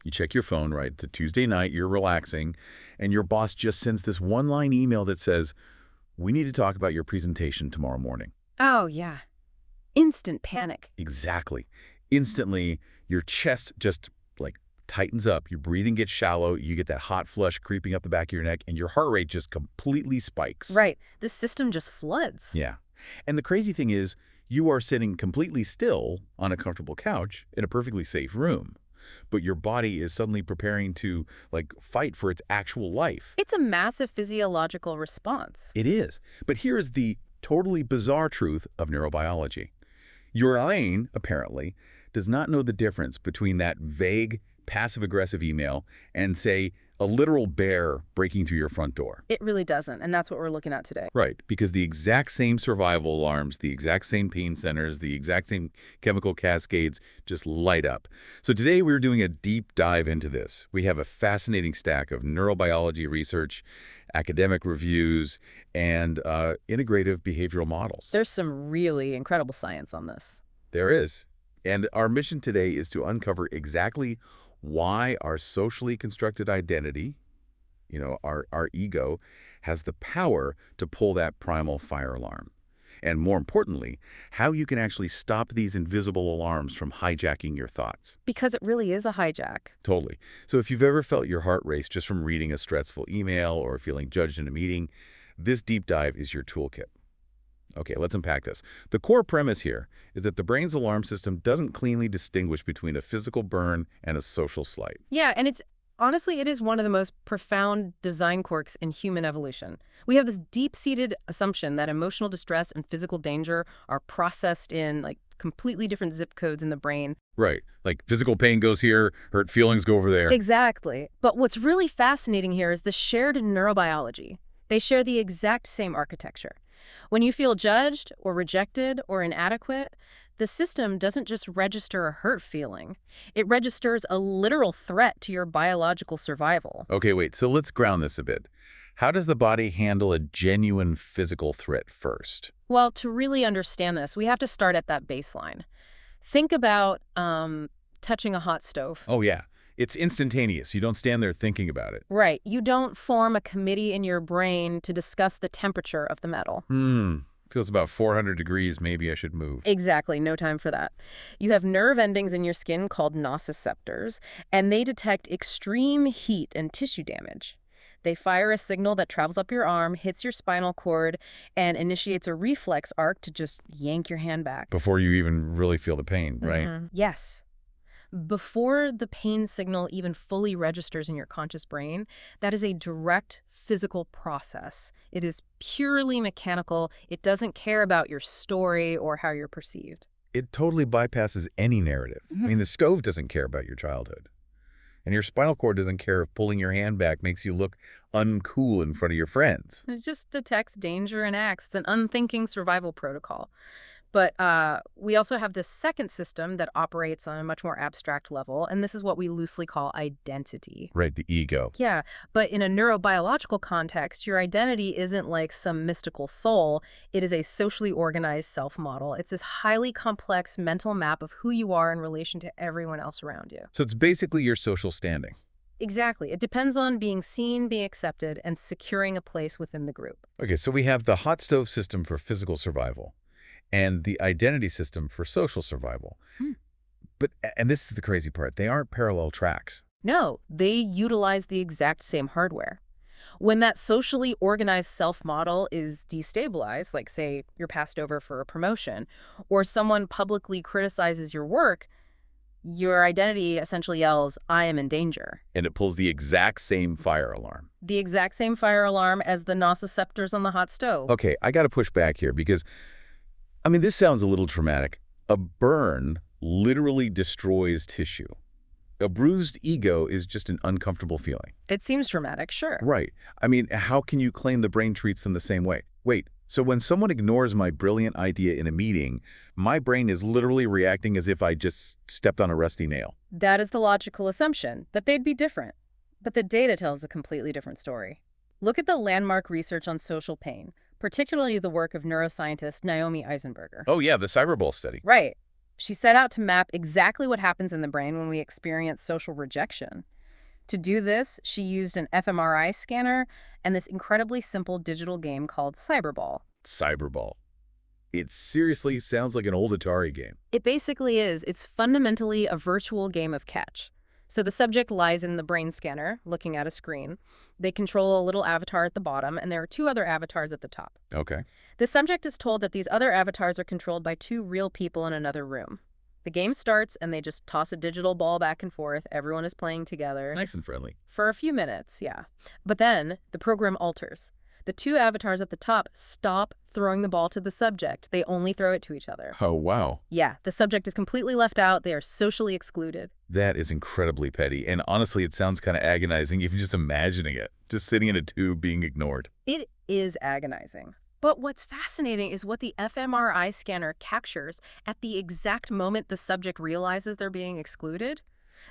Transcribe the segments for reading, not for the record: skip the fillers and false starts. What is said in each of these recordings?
You check your phone, right? It's a Tuesday night, you're relaxing, and your boss just sends this one-line email that says, "We need to talk about your presentation tomorrow morning." Oh, yeah. Instant panic. Exactly. Instantly, your chest just like tightens up, your breathing gets shallow, you get that hot flush creeping up the back of your neck, and your heart rate just completely spikes. Right. The system just floods. Yeah. And the crazy thing is, you are sitting completely still on a comfortable couch in a perfectly safe room, but your body is suddenly preparing to, like, fight for its actual life. It's a massive physiological response. It is. But here is the totally bizarre truth of neurobiology. Your brain, apparently, does not know the difference between that vague, passive-aggressive email and, say, a literal bear breaking through your front door. It really doesn't, and that's what we're looking at today. Right, because the exact same survival alarms, the exact same pain centers, the exact same chemical cascades just light up. So today we're doing a deep dive into this. We have a fascinating stack of neurobiology research, academic reviews, and integrative behavioral models. There's some really incredible science on this. There is. And our mission today is to uncover exactly why our socially constructed identity, our ego, has the power to pull that primal fire alarm. And more importantly, how you can actually stop these invisible alarms from hijacking your thoughts. Because it really is a hijack. Totally. So if you've ever felt your heart race just from reading a stressful email or feeling judged in a meeting, this deep dive is your toolkit. Okay, let's unpack this. The core premise here is that the brain's alarm system doesn't cleanly distinguish between a physical burn and a social slight. Yeah, and honestly, it is one of the most profound design quirks in human evolution. We have this deep-seated assumption that emotional distress and physical danger are processed in, like, completely different zip codes in the brain. Right. Like physical pain goes here, hurt feelings go over there. Exactly. But what's really fascinating here is the shared neurobiology. They share the exact same architecture. When you feel judged or rejected or inadequate, the system doesn't just register a hurt feeling. It registers a literal threat to your biological survival. Okay, wait. So let's ground this a bit. How does the body handle a genuine physical threat first? Well, to really understand this, we have to start at that baseline. Think about touching a hot stove. Oh, yeah. It's instantaneous. You don't stand there thinking about it. Right. You don't form a committee in your brain to discuss the temperature of the metal. Feels about 400 degrees. Maybe I should move. Exactly. No time for that. You have nerve endings in your skin called nociceptors, and they detect extreme heat and tissue damage. They fire a signal that travels up your arm, hits your spinal cord, and initiates a reflex arc to just yank your hand back. Before you even really feel the pain, right? Yes. Before the pain signal even fully registers in your conscious brain, that is a direct physical process. It is purely mechanical. It doesn't care about your story or how you're perceived. It totally bypasses any narrative. I mean, the stove doesn't care about your childhood. And your spinal cord doesn't care if pulling your hand back makes you look uncool in front of your friends. It just detects danger and acts. It's an unthinking survival protocol. But we also have this second system that operates on a much more abstract level, and this is what we loosely call identity. Right, the ego. Yeah, but in a neurobiological context, your identity isn't like some mystical soul. It is a socially organized self-model. It's this highly complex mental map of who you are in relation to everyone else around you. So it's basically your social standing. Exactly. It depends on being seen, being accepted, and securing a place within the group. Okay, so we have the hot stove system for physical survival and the identity system for social survival. And this is the crazy part, they aren't parallel tracks. No, they utilize the exact same hardware. When that socially organized self-model is destabilized, like say you're passed over for a promotion, or someone publicly criticizes your work, your identity essentially yells, "I am in danger." And it pulls the exact same fire alarm. The exact same fire alarm as the nociceptors on the hot stove. Okay, I got to push back here because, I mean, this sounds a little traumatic. A burn literally destroys tissue. A bruised ego is just an uncomfortable feeling. It seems dramatic, sure. Right. I mean, how can you claim the brain treats them the same way? Wait, so when someone ignores my brilliant idea in a meeting, my brain is literally reacting as if I just stepped on a rusty nail. That is the logical assumption, that they'd be different. But the data tells a completely different story. Look at the landmark research on social pain, particularly the work of neuroscientist Naomi Eisenberger. Oh yeah, the cyberball study. Right. She set out to map exactly what happens in the brain when we experience social rejection. To do this, she used an fMRI scanner and this incredibly simple digital game called Cyberball. Cyberball. It seriously sounds like an old Atari game. It basically is. It's fundamentally a virtual game of catch. So the subject lies in the brain scanner, looking at a screen. They control a little avatar at the bottom, and there are two other avatars at the top. Okay. The subject is told that these other avatars are controlled by two real people in another room. The game starts, and they just toss a digital ball back and forth. Everyone is playing together. Nice and friendly. For a few minutes, yeah. But then, the program alters. The two avatars at the top stop throwing the ball to the subject. They only throw it to each other. Oh, wow. Yeah, the subject is completely left out. They are socially excluded. That is incredibly petty. And honestly, it sounds kind of agonizing even just imagining it. Just sitting in a tube being ignored. It is agonizing. But what's fascinating is what the fMRI scanner captures at the exact moment the subject realizes they're being excluded.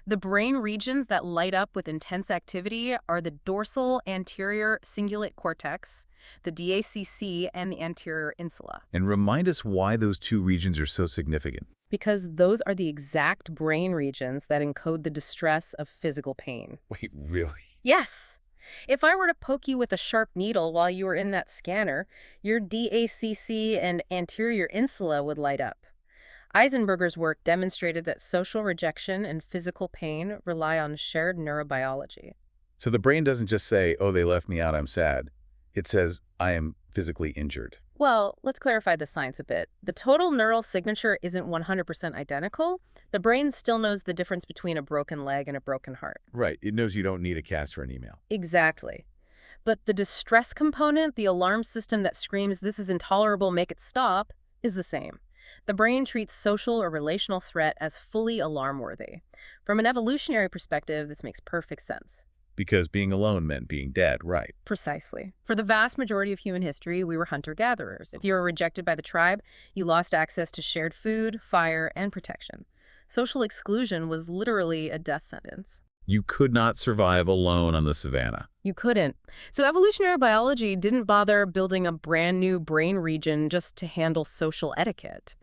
The brain regions that light up with intense activity are the dorsal anterior cingulate cortex, the DACC, and the anterior insula. And remind us why those two regions are so significant. Because those are the exact brain regions that encode the distress of physical pain. Wait, really? Yes. If I were to poke you with a sharp needle while you were in that scanner, your DACC and anterior insula would light up. Eisenberger's work demonstrated that social rejection and physical pain rely on shared neurobiology. So the brain doesn't just say, oh, they left me out, I'm sad. It says, I am physically injured. Well, let's clarify the science a bit. The total neural signature isn't 100% identical. The brain still knows the difference between a broken leg and a broken heart. Right. It knows you don't need a cast or an email. Exactly. But the distress component, the alarm system that screams, this is intolerable, make it stop, is the same. The brain treats social or relational threat as fully alarm-worthy. From an evolutionary perspective, this makes perfect sense. Because being alone meant being dead, right? Precisely. For the vast majority of human history, we were hunter-gatherers. If you were rejected by the tribe, you lost access to shared food, fire, and protection. Social exclusion was literally a death sentence. You could not survive alone on the savannah. You couldn't. So evolutionary biology didn't bother building a brand new brain region just to handle social etiquette.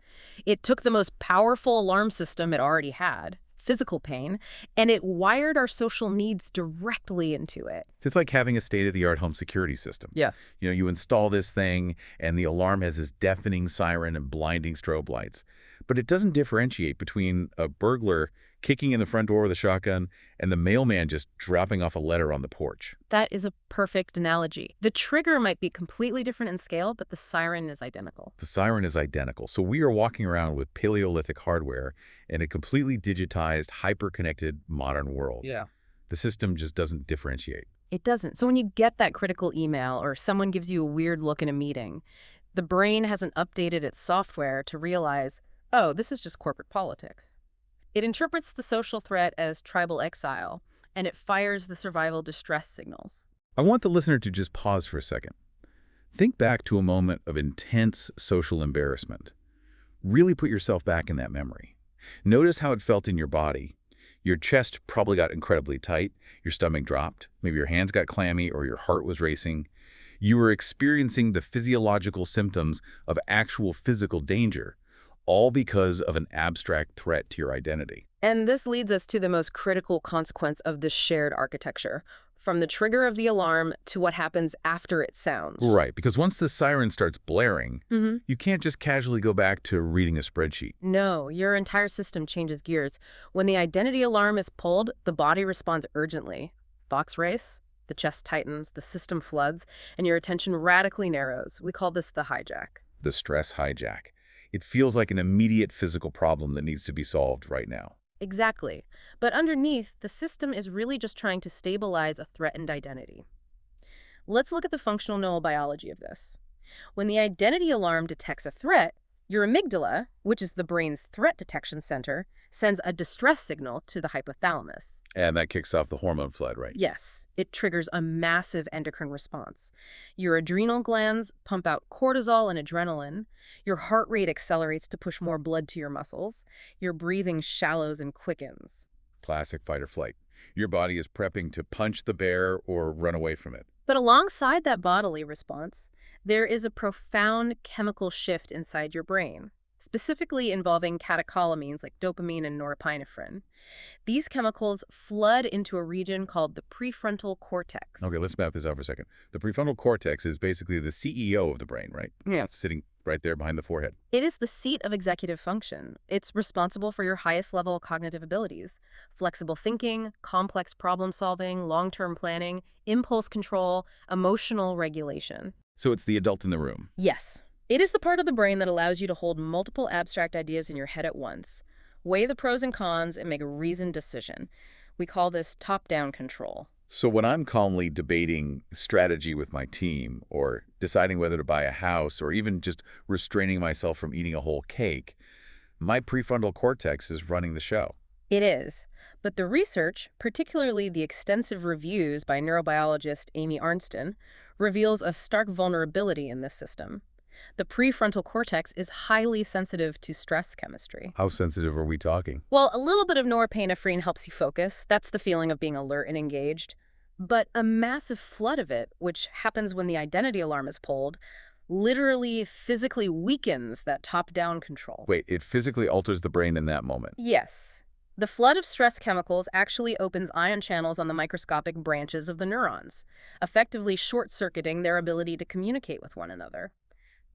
It took the most powerful alarm system it already had, physical pain, and it wired our social needs directly into it. It's like having a state-of-the-art home security system. Yeah. You know, you install this thing, and the alarm has this deafening siren and blinding strobe lights. But it doesn't differentiate between a burglar kicking in the front door with a shotgun and the mailman just dropping off a letter on the porch. That is a perfect analogy. The trigger might be completely different in scale, but the siren is identical. The siren is identical. So we are walking around with Paleolithic hardware in a completely digitized, hyper-connected modern world. Yeah. The system just doesn't differentiate. It doesn't. So when you get that critical email or someone gives you a weird look in a meeting, the brain hasn't updated its software to realize, oh, this is just corporate politics. It interprets the social threat as tribal exile, and it fires the survival distress signals. I want the listener to just pause for a second. Think back to a moment of intense social embarrassment. Really put yourself back in that memory. Notice how it felt in your body. Your chest probably got incredibly tight, your stomach dropped, maybe your hands got clammy or your heart was racing. You were experiencing the physiological symptoms of actual physical danger, all because of an abstract threat to your identity. And this leads us to the most critical consequence of this shared architecture, from the trigger of the alarm to what happens after it sounds. Right, because once the siren starts blaring, you can't just casually go back to reading a spreadsheet. No, your entire system changes gears. When the identity alarm is pulled, the body responds urgently. Thoughts race, the chest tightens, the system floods, and your attention radically narrows. We call this the hijack. The stress hijack. It feels like an immediate physical problem that needs to be solved right now. Exactly. But underneath, the system is really just trying to stabilize a threatened identity. Let's look at the functional neurobiology of this. When the identity alarm detects a threat, your amygdala, which is the brain's threat detection center, sends a distress signal to the hypothalamus. And that kicks off the hormone flood, right? Yes, it triggers a massive endocrine response. Your adrenal glands pump out cortisol and adrenaline. Your heart rate accelerates to push more blood to your muscles. Your breathing shallows and quickens. Classic fight or flight. Your body is prepping to punch the bear or run away from it. But alongside that bodily response, there is a profound chemical shift inside your brain. specifically involving catecholamines like dopamine and norepinephrine. These chemicals flood into a region called the prefrontal cortex. Okay, let's map this out for a second. The prefrontal cortex is basically the CEO of the brain, right? Yeah. Sitting right there behind the forehead. It is the seat of executive function. It's responsible for your highest level cognitive abilities: flexible thinking, complex problem solving, long-term planning, impulse control, emotional regulation. So it's the adult in the room. Yes, it is the part of the brain that allows you to hold multiple abstract ideas in your head at once, weigh the pros and cons, and make a reasoned decision. We call this top-down control. So when I'm calmly debating strategy with my team, or deciding whether to buy a house, or even just restraining myself from eating a whole cake, my prefrontal cortex is running the show. It is. But the research, particularly the extensive reviews by neurobiologist Amy Arnsten, reveals a stark vulnerability in this system. The prefrontal cortex is highly sensitive to stress chemistry. How sensitive are we talking? Well, a little bit of norepinephrine helps you focus. That's the feeling of being alert and engaged. But a massive flood of it, which happens when the identity alarm is pulled, literally physically weakens that top-down control. Wait, it physically alters the brain in that moment. Yes. The flood of stress chemicals actually opens ion channels on the microscopic branches of the neurons, effectively short-circuiting their ability to communicate with one another.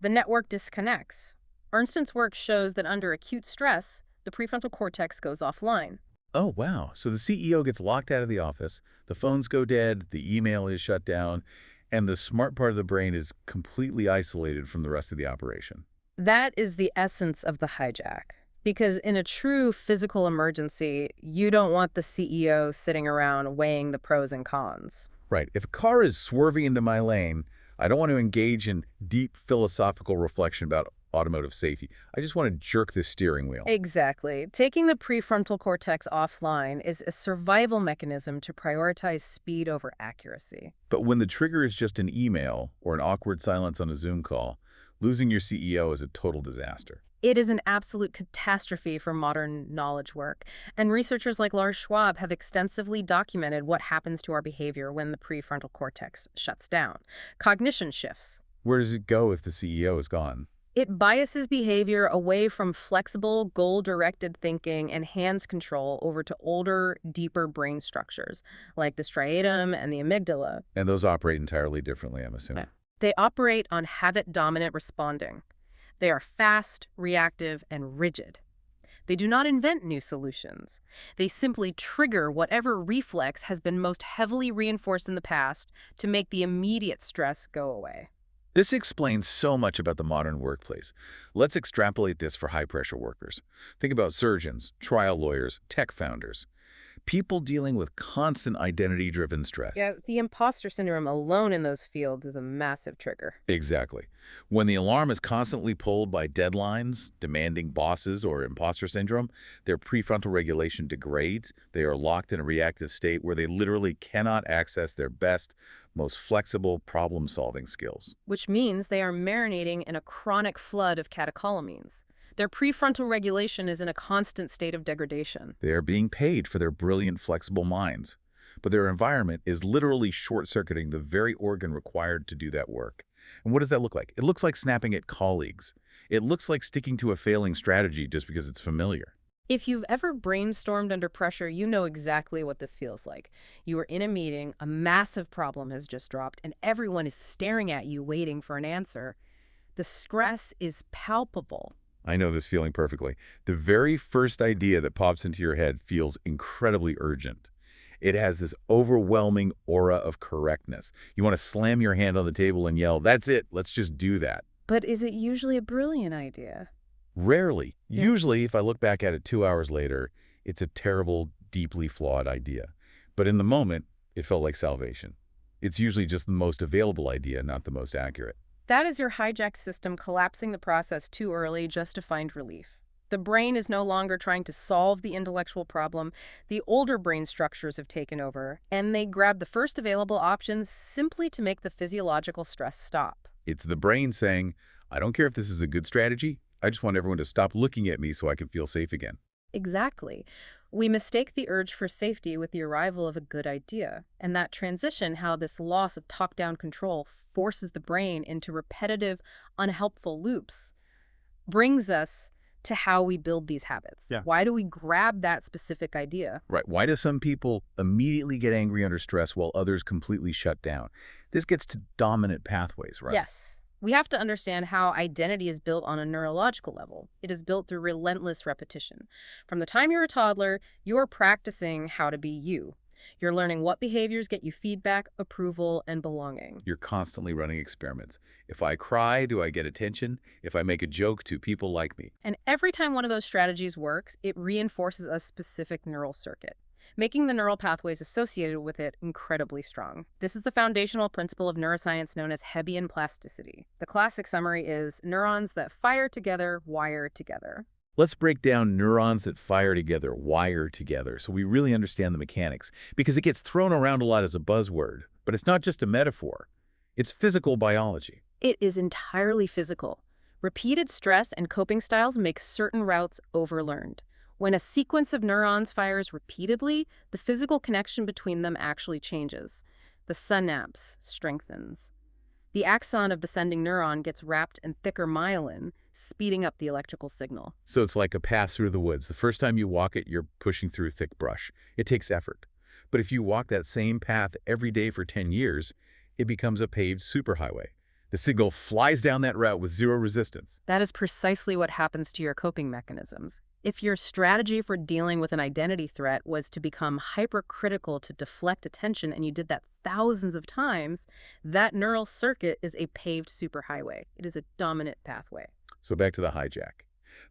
The network disconnects. Ernst's work shows that under acute stress, the prefrontal cortex goes offline. Oh, wow. So the CEO gets locked out of the office, the phones go dead, the email is shut down, and the smart part of the brain is completely isolated from the rest of the operation. That is the essence of the hijack. Because in a true physical emergency, you don't want the CEO sitting around weighing the pros and cons. Right. If a car is swerving into my lane, I don't want to engage in deep philosophical reflection about automotive safety. I just want to jerk the steering wheel. Exactly. Taking the prefrontal cortex offline is a survival mechanism to prioritize speed over accuracy. But when the trigger is just an email or an awkward silence on a Zoom call, losing your CEO is a total disaster. It is an absolute catastrophe for modern knowledge work, and researchers like Lars Schwab have extensively documented what happens to our behavior when the prefrontal cortex shuts down. Cognition shifts. Where does it go if the CEO is gone? It biases behavior away from flexible, goal-directed thinking and hands control over to older, deeper brain structures, like the striatum and the amygdala. And those operate entirely differently, I'm assuming. They operate on habit-dominant responding. They are fast, reactive, and rigid. They do not invent new solutions. They simply trigger whatever reflex has been most heavily reinforced in the past to make the immediate stress go away. This explains so much about the modern workplace. Let's extrapolate this for high-pressure workers. Think about surgeons, trial lawyers, tech founders. People dealing with constant identity-driven stress. Yeah, the imposter syndrome alone in those fields is a massive trigger. Exactly. When the alarm is constantly pulled by deadlines, demanding bosses, or imposter syndrome, their prefrontal regulation degrades. They are locked in a reactive state where they literally cannot access their best, most flexible problem-solving skills. Which means they are marinating in a chronic flood of catecholamines. Their prefrontal regulation is in a constant state of degradation. They are being paid for their brilliant, flexible minds, but their environment is literally short-circuiting the very organ required to do that work. And what does that look like? It looks like snapping at colleagues. It looks like sticking to a failing strategy just because it's familiar. If you've ever brainstormed under pressure, you know exactly what this feels like. You are in a meeting, a massive problem has just dropped, and everyone is staring at you waiting for an answer. The stress is palpable. I know this feeling perfectly. The very first idea that pops into your head feels incredibly urgent. It has this overwhelming aura of correctness. You want to slam your hand on the table and yell, "That's it, let's just do that." But is it usually a brilliant idea? Rarely. Yeah. Usually, if I look back at it 2 hours later, it's a terrible, deeply flawed idea. But in the moment, it felt like salvation. It's usually just the most available idea, not the most accurate. That is your hijack system collapsing the process too early just to find relief. The brain is no longer trying to solve the intellectual problem. The older brain structures have taken over, and they grab the first available option simply to make the physiological stress stop. It's the brain saying, "I don't care if this is a good strategy. I just want everyone to stop looking at me so I can feel safe again." Exactly. We mistake the urge for safety with the arrival of a good idea, and that transition, how this loss of top-down control forces the brain into repetitive, unhelpful loops. brings us to how we build these habits. Yeah. Why do we grab that specific idea? Right. Why do some people immediately get angry under stress while others completely shut down? This gets to dominant pathways, right? Yes. We have to understand how identity is built on a neurological level. It is built through relentless repetition. From the time you're a toddler, you're practicing how to be you. You're learning what behaviors get you feedback, approval, and belonging. You're constantly running experiments. If I cry, do I get attention? If I make a joke, do people like me? And every time one of those strategies works, it reinforces a specific neural circuit, making the neural pathways associated with it incredibly strong. This is the foundational principle of neuroscience known as Hebbian plasticity. The classic summary is neurons that fire together wire together. Let's break down neurons that fire together, wire together, so we really understand the mechanics, because it gets thrown around a lot as a buzzword. But it's not just a metaphor. It's physical biology. It is entirely physical. Repeated stress and coping styles make certain routes overlearned. When a sequence of neurons fires repeatedly, the physical connection between them actually changes. The synapse strengthens. The axon of the sending neuron gets wrapped in thicker myelin, speeding up the electrical signal. So it's like a path through the woods. The first time you walk it, you're pushing through thick brush. It takes effort. But if you walk that same path every day for 10 years, it becomes a paved superhighway. The signal flies down that route with zero resistance. That is precisely what happens to your coping mechanisms. If your strategy for dealing with an identity threat was to become hypercritical to deflect attention, and you did that thousands of times, that neural circuit is a paved superhighway. It is a dominant pathway. So back to the hijack.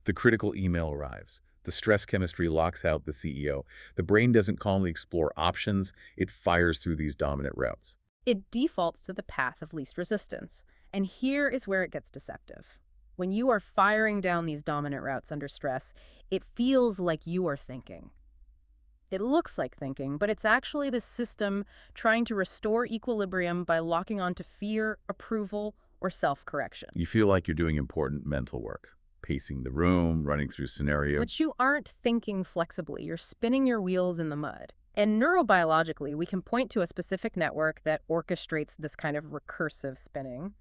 The critical email arrives. The stress chemistry locks out the CEO. The brain doesn't calmly explore options. It fires through these dominant routes. It defaults to the path of least resistance. And here is where it gets deceptive. When you are firing down these dominant routes under stress, it feels like you are thinking. It looks like thinking, but it's actually the system trying to restore equilibrium by locking onto fear, approval, or self-correction. You feel like you're doing important mental work, pacing the room, running through scenarios. But you aren't thinking flexibly. You're spinning your wheels in the mud. And neurobiologically, we can point to a specific network that orchestrates this kind of recursive spinning.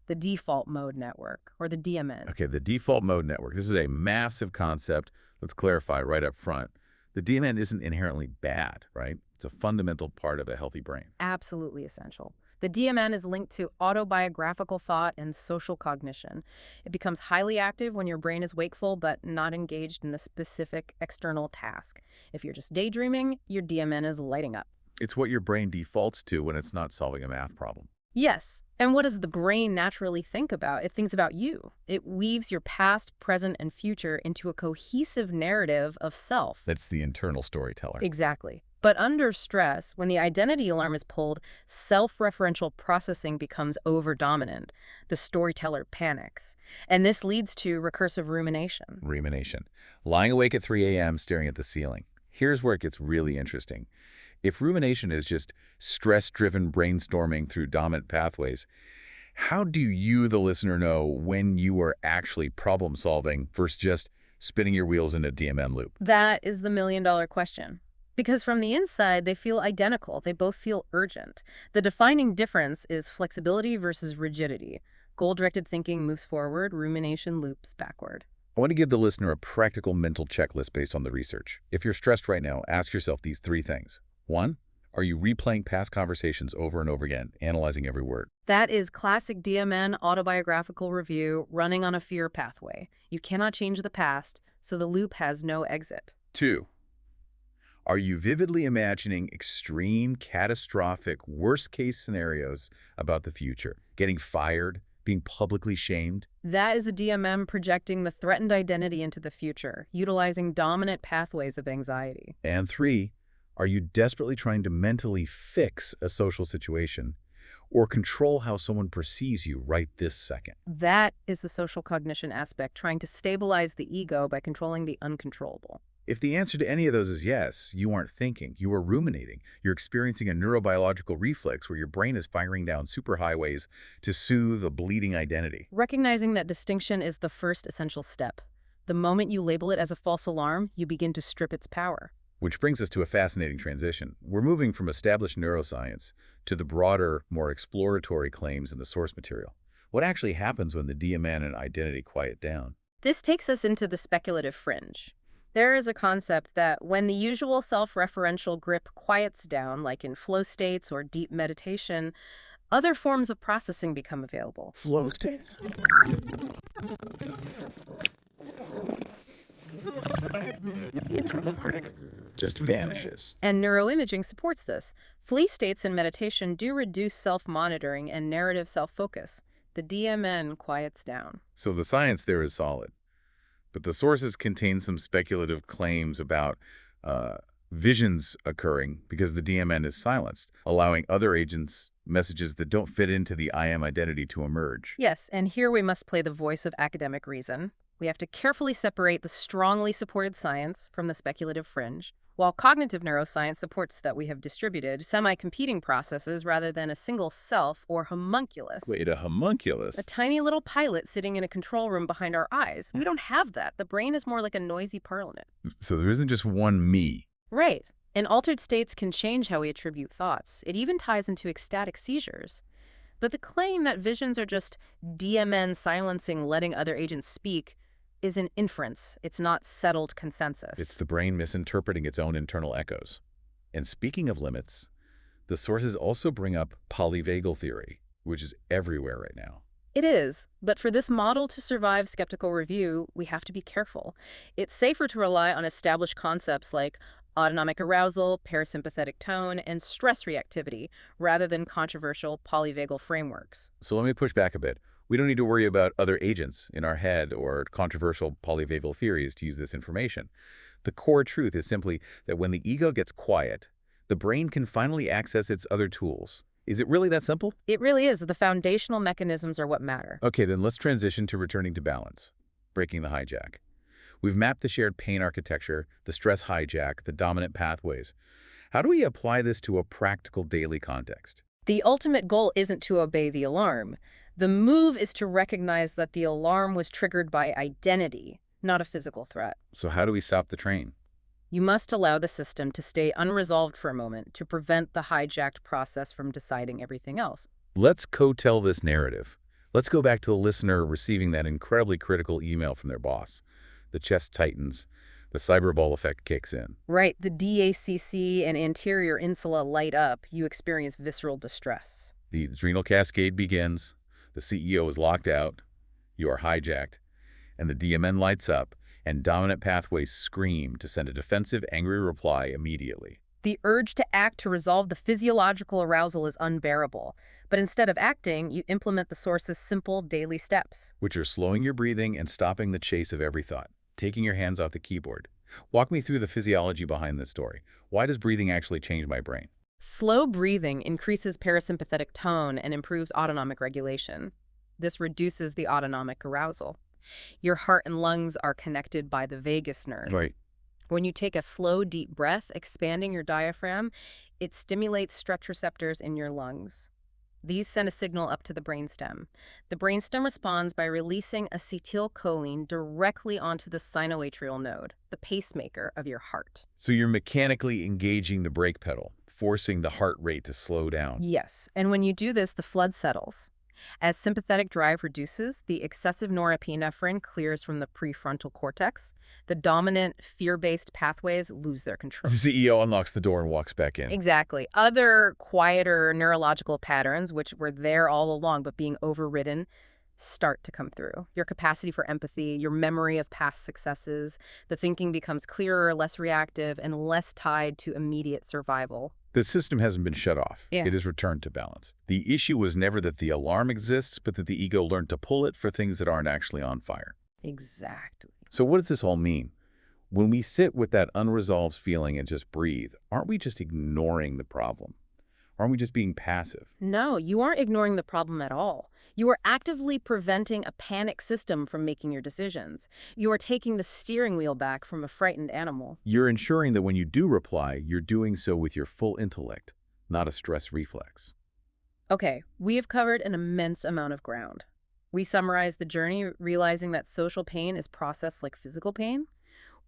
The default mode network, or the DMN. Okay, the default mode network. This is a massive concept. Let's clarify right up front. The DMN isn't inherently bad, right? It's a fundamental part of a healthy brain. Absolutely essential. The DMN is linked to autobiographical thought and social cognition. It becomes highly active when your brain is wakeful but not engaged in a specific external task. If you're just daydreaming, your DMN is lighting up. It's what your brain defaults to when it's not solving a math problem. Yes. And what does the brain naturally think about? It thinks about you. It weaves your past, present, and future into a cohesive narrative of self. That's the internal storyteller. Exactly. But under stress, when the identity alarm is pulled, self-referential processing becomes over-dominant. The storyteller panics. And this leads to recursive rumination. Rumination. Lying awake at 3 a.m. staring at the ceiling. Here's where it gets really interesting. If rumination is just stress-driven brainstorming through dominant pathways, how do you, the listener, know when you are actually problem-solving versus just spinning your wheels in a DMN loop? That is the million-dollar question. Because from the inside, they feel identical. They both feel urgent. The defining difference is flexibility versus rigidity. Goal-directed thinking moves forward, rumination loops backward. I want to give the listener a practical mental checklist based on the research. If you're stressed right now, ask yourself these 3 things. 1, are you replaying past conversations over and over again, analyzing every word? That is classic DMN autobiographical review running on a fear pathway. You cannot change the past, so the loop has no exit. 2, are you vividly imagining extreme, catastrophic, worst-case scenarios about the future? Getting fired, being publicly shamed? That is the DMM projecting the threatened identity into the future, utilizing dominant pathways of anxiety. And 3, are you desperately trying to mentally fix a social situation or control how someone perceives you right this second? That is the social cognition aspect, trying to stabilize the ego by controlling the uncontrollable. If the answer to any of those is yes, you aren't thinking, you are ruminating. You're experiencing a neurobiological reflex where your brain is firing down superhighways to soothe a bleeding identity. Recognizing that distinction is the first essential step. The moment you label it as a false alarm, you begin to strip its power. Which brings us to a fascinating transition. We're moving from established neuroscience to the broader, more exploratory claims in the source material. What actually happens when the DMN and identity quiet down? This takes us into the speculative fringe. There is a concept that when the usual self-referential grip quiets down, like in flow states or deep meditation, other forms of processing become available. Flow states. Just vanishes. And neuroimaging supports this. Flow states in meditation do reduce self-monitoring and narrative self-focus. The DMN quiets down. So the science there is solid. But the sources contain some speculative claims about visions occurring because the DMN is silenced, allowing other agents messages that don't fit into the I am identity to emerge. Yes, and here we must play the voice of academic reason. We have to carefully separate the strongly supported science from the speculative fringe. While cognitive neuroscience supports that we have distributed semi-competing processes rather than a single self or homunculus. Wait, a homunculus? A tiny little pilot sitting in a control room behind our eyes. We don't have that. The brain is more like a noisy parliament. So there isn't just one me. Right. And altered states can change how we attribute thoughts. It even ties into ecstatic seizures. But the claim that visions are just DMN silencing, letting other agents speak, is an inference. It's not settled consensus. It's the brain misinterpreting its own internal echoes. And speaking of limits, the sources also bring up polyvagal theory, which is everywhere right now. It is, but for this model to survive skeptical review, we have to be careful. It's safer to rely on established concepts like autonomic arousal, parasympathetic tone, and stress reactivity, rather than controversial polyvagal frameworks. So let me push back a bit. We don't need to worry about other agents in our head or controversial polyvagal theories to use this information. The core truth is simply that when the ego gets quiet, the brain can finally access its other tools. Is it really that simple? It really is. The foundational mechanisms are what matter. Okay, then let's transition to returning to balance, breaking the hijack. We've mapped the shared pain architecture, the stress hijack, the dominant pathways. How do we apply this to a practical daily context? The ultimate goal isn't to obey the alarm. The move is to recognize that the alarm was triggered by identity, not a physical threat. So how do we stop the train? You must allow the system to stay unresolved for a moment to prevent the hijacked process from deciding everything else. Let's co-tell this narrative. Let's go back to the listener receiving that incredibly critical email from their boss. The chest tightens, the cyberball effect kicks in. Right, the DACC and anterior insula light up. You experience visceral distress. The adrenal cascade begins, the CEO is locked out, you are hijacked, and the DMN lights up, and dominant pathways scream to send a defensive, angry reply immediately. The urge to act to resolve the physiological arousal is unbearable. But instead of acting, you implement the source's simple daily steps, which are slowing your breathing and stopping the chase of every thought, taking your hands off the keyboard. Walk me through the physiology behind this story. Why does breathing actually change my brain? Slow breathing increases parasympathetic tone and improves autonomic regulation. This reduces the autonomic arousal. Your heart and lungs are connected by the vagus nerve. Right. When you take a slow, deep breath, expanding your diaphragm, it stimulates stretch receptors in your lungs. These send a signal up to the brainstem. The brainstem responds by releasing acetylcholine directly onto the sinoatrial node, the pacemaker of your heart. So you're mechanically engaging the brake pedal, forcing the heart rate to slow down. Yes, and when you do this, the flood settles. As sympathetic drive reduces, the excessive norepinephrine clears from the prefrontal cortex. The dominant, fear-based pathways lose their control. The CEO unlocks the door and walks back in. Exactly. Other, quieter neurological patterns, which were there all along but being overridden, start to come through. Your capacity for empathy, your memory of past successes, the thinking becomes clearer, less reactive, and less tied to immediate survival. The system hasn't been shut off. Yeah. It is returned to balance. The issue was never that the alarm exists, but that the ego learned to pull it for things that aren't actually on fire. Exactly. So what does this all mean? When we sit with that unresolved feeling and just breathe, aren't we just ignoring the problem? Aren't we just being passive? No, you aren't ignoring the problem at all. You are actively preventing a panic system from making your decisions. You are taking the steering wheel back from a frightened animal. You're ensuring that when you do reply, you're doing so with your full intellect, not a stress reflex. Okay, we have covered an immense amount of ground. We summarized the journey, realizing that social pain is processed like physical pain.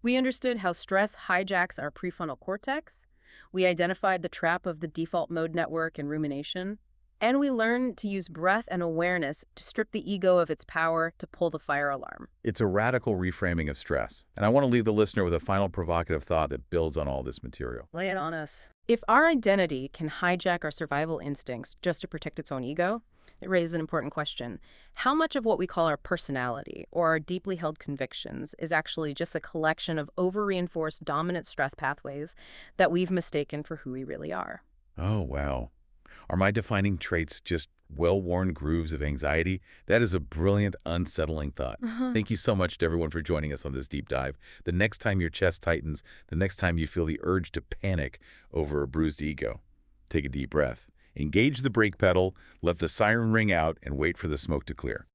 We understood how stress hijacks our prefrontal cortex. We identified the trap of the default mode network and rumination. And we learn to use breath and awareness to strip the ego of its power to pull the fire alarm. It's a radical reframing of stress. And I want to leave the listener with a final provocative thought that builds on all this material. Lay it on us. If our identity can hijack our survival instincts just to protect its own ego, it raises an important question. How much of what we call our personality or our deeply held convictions is actually just a collection of over-reinforced dominant stress pathways that we've mistaken for who we really are? Oh, wow. Are my defining traits just well-worn grooves of anxiety? That is a brilliant, unsettling thought. Thank you so much to everyone for joining us on this deep dive. The next time your chest tightens, the next time you feel the urge to panic over a bruised ego, take a deep breath. Engage the brake pedal, let the siren ring out, and wait for the smoke to clear.